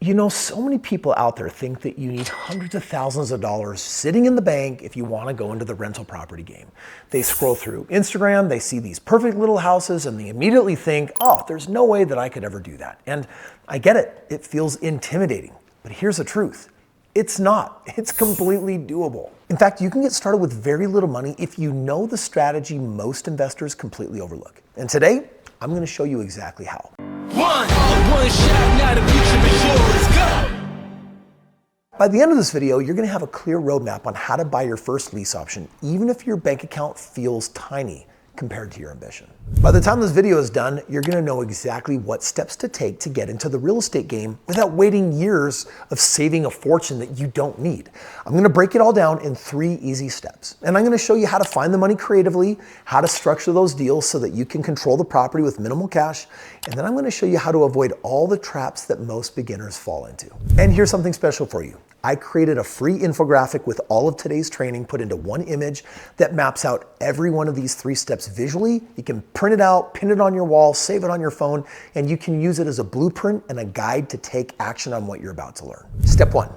You know, so many people out there think that you need hundreds of thousands of dollars sitting in the bank if you want to go into the rental property game. They scroll through Instagram, they see these perfect little houses, and they immediately think, oh, there's no way that I could ever do that. And I get it, it feels intimidating. But here's the truth. It's not. It's completely doable. In fact, you can get started with very little money if you know the strategy most investors completely overlook. And today, I'm going to show you exactly how. One shot, now the future is yours. Go! By the end of this video, you're going to have a clear roadmap on how to buy your first lease option, even if your bank account feels tiny compared to your ambition. By the time this video is done, you're going to know exactly what steps to take to get into the real estate game without waiting years of saving a fortune that you don't need. I'm going to break it all down in 3 easy steps. And I'm going to show you how to find the money creatively, how to structure those deals so that you can control the property with minimal cash, and then I'm going to show you how to avoid all the traps that most beginners fall into. And here's something special for you. I created a free infographic with all of today's training put into one image that maps out every one of these 3 steps visually. You can print it out, pin it on your wall, save it on your phone, and you can use it as a blueprint and a guide to take action on what you're about to learn. Step 1,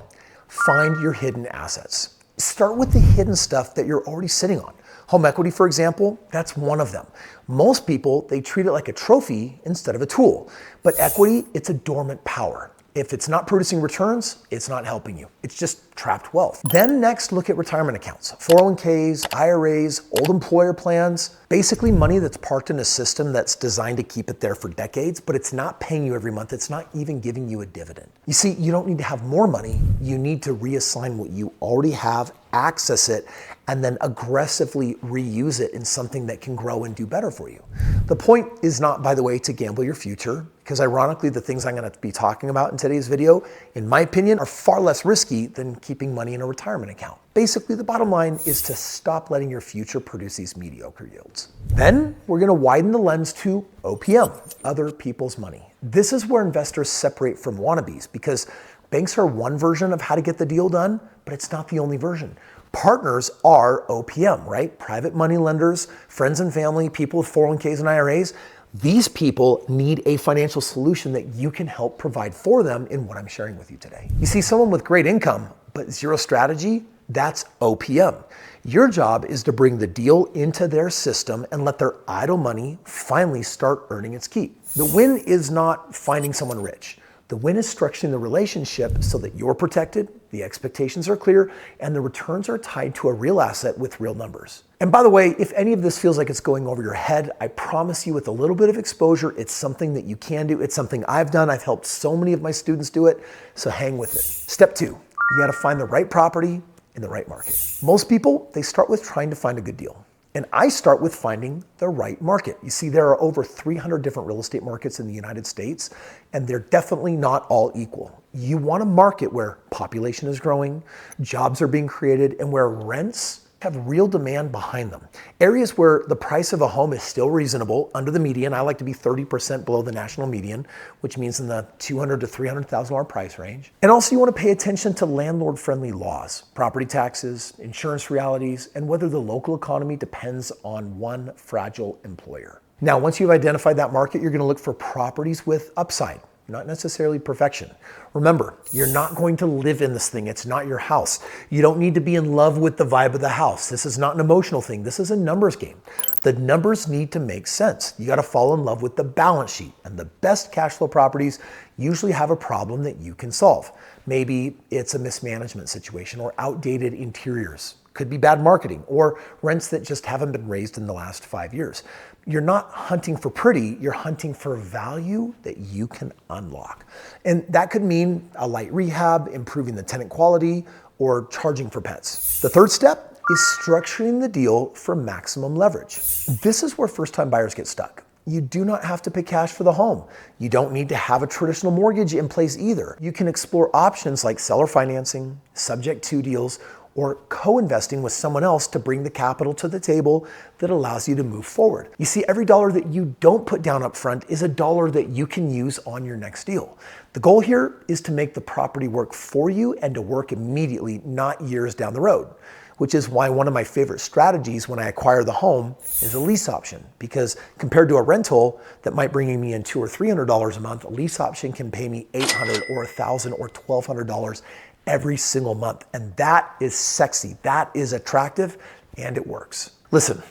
find your hidden assets. Start with the hidden stuff that you're already sitting on. Home equity, for example, that's one of them. Most people, they treat it like a trophy instead of a tool. But equity, it's a dormant power. If it's not producing returns, it's not helping you. It's just trapped wealth. Then next, look at retirement accounts, 401ks, IRAs, old employer plans, basically money that's parked in a system that's designed to keep it there for decades, but it's not paying you every month. It's not even giving you a dividend. You see, you don't need to have more money. You need to reassign what you already have, access it, and then aggressively reuse it in something that can grow and do better for you. The point is not, by the way, to gamble your future, because ironically, the things I'm going to be talking about in today's video, in my opinion, are far less risky than keeping money in a retirement account. Basically, the bottom line is to stop letting your future produce these mediocre yields. Then we're going to widen the lens to OPM, other people's money. This is where investors separate from wannabes, because banks are one version of how to get the deal done, but it's not the only version. Partners are OPM, right? Private money lenders, friends and family, people with 401ks and IRAs. These people need a financial solution that you can help provide for them in what I'm sharing with you today. You see, someone with great income, but zero strategy, that's OPM. Your job is to bring the deal into their system and let their idle money finally start earning its keep. The win is not finding someone rich. The win is structuring the relationship so that you're protected, the expectations are clear, and the returns are tied to a real asset with real numbers. And by the way, if any of this feels like it's going over your head, I promise you with a little bit of exposure, it's something that you can do. It's something I've done. I've helped so many of my students do it, so hang with it. Step 2, you gotta find the right property in the right market. Most people, they start with trying to find a good deal. And I start with finding the right market. You see, there are over 300 different real estate markets in the United States, and they're definitely not all equal. You want a market where population is growing, jobs are being created, and where rents have real demand behind them. Areas where the price of a home is still reasonable, under the median. I like to be 30% below the national median, which means in the $200,000 to $300,000 price range. And also you want to pay attention to landlord-friendly laws, property taxes, insurance realities, and whether the local economy depends on one fragile employer. Now, once you've identified that market, you're going to look for properties with upside, not necessarily perfection. Remember, you're not going to live in this thing. It's not your house. You don't need to be in love with the vibe of the house. This is not an emotional thing. This is a numbers game. The numbers need to make sense. You got to fall in love with the balance sheet. And the best cash flow properties usually have a problem that you can solve. Maybe it's a mismanagement situation or outdated interiors. Could be bad marketing or rents that just haven't been raised in the last 5 years. You're not hunting for pretty, you're hunting for value that you can unlock. And that could mean a light rehab, improving the tenant quality, or charging for pets. The third step is structuring the deal for maximum leverage. This is where first-time buyers get stuck. You do not have to pay cash for the home. You don't need to have a traditional mortgage in place either. You can explore options like seller financing, subject to deals, or co-investing with someone else to bring the capital to the table that allows you to move forward. You see, every dollar that you don't put down up front is a dollar that you can use on your next deal. The goal here is to make the property work for you and to work immediately, not years down the road. which is why one of my favorite strategies when I acquire the home is a lease option. Because compared to a rental that might bring me in $200 or $300 a month, a lease option can pay me $800 or $1,000 or $1,200 every single month. And that is sexy, that is attractive, and it works. Listen,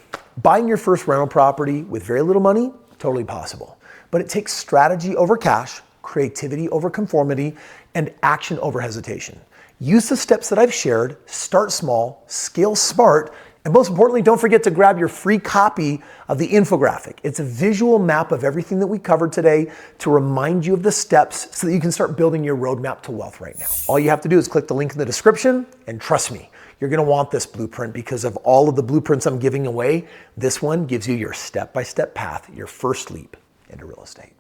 buying your first rental property with very little money, totally possible. But it takes strategy over cash, creativity over conformity, and action over hesitation. Use the steps that I've shared, start small, scale smart, and most importantly, don't forget to grab your free copy of the infographic. It's a visual map of everything that we covered today to remind you of the steps so that you can start building your roadmap to wealth right now. All you have to do is click the link in the description, and trust me, you're gonna want this blueprint because of all of the blueprints I'm giving away. This one gives you your step-by-step path, your first leap into real estate.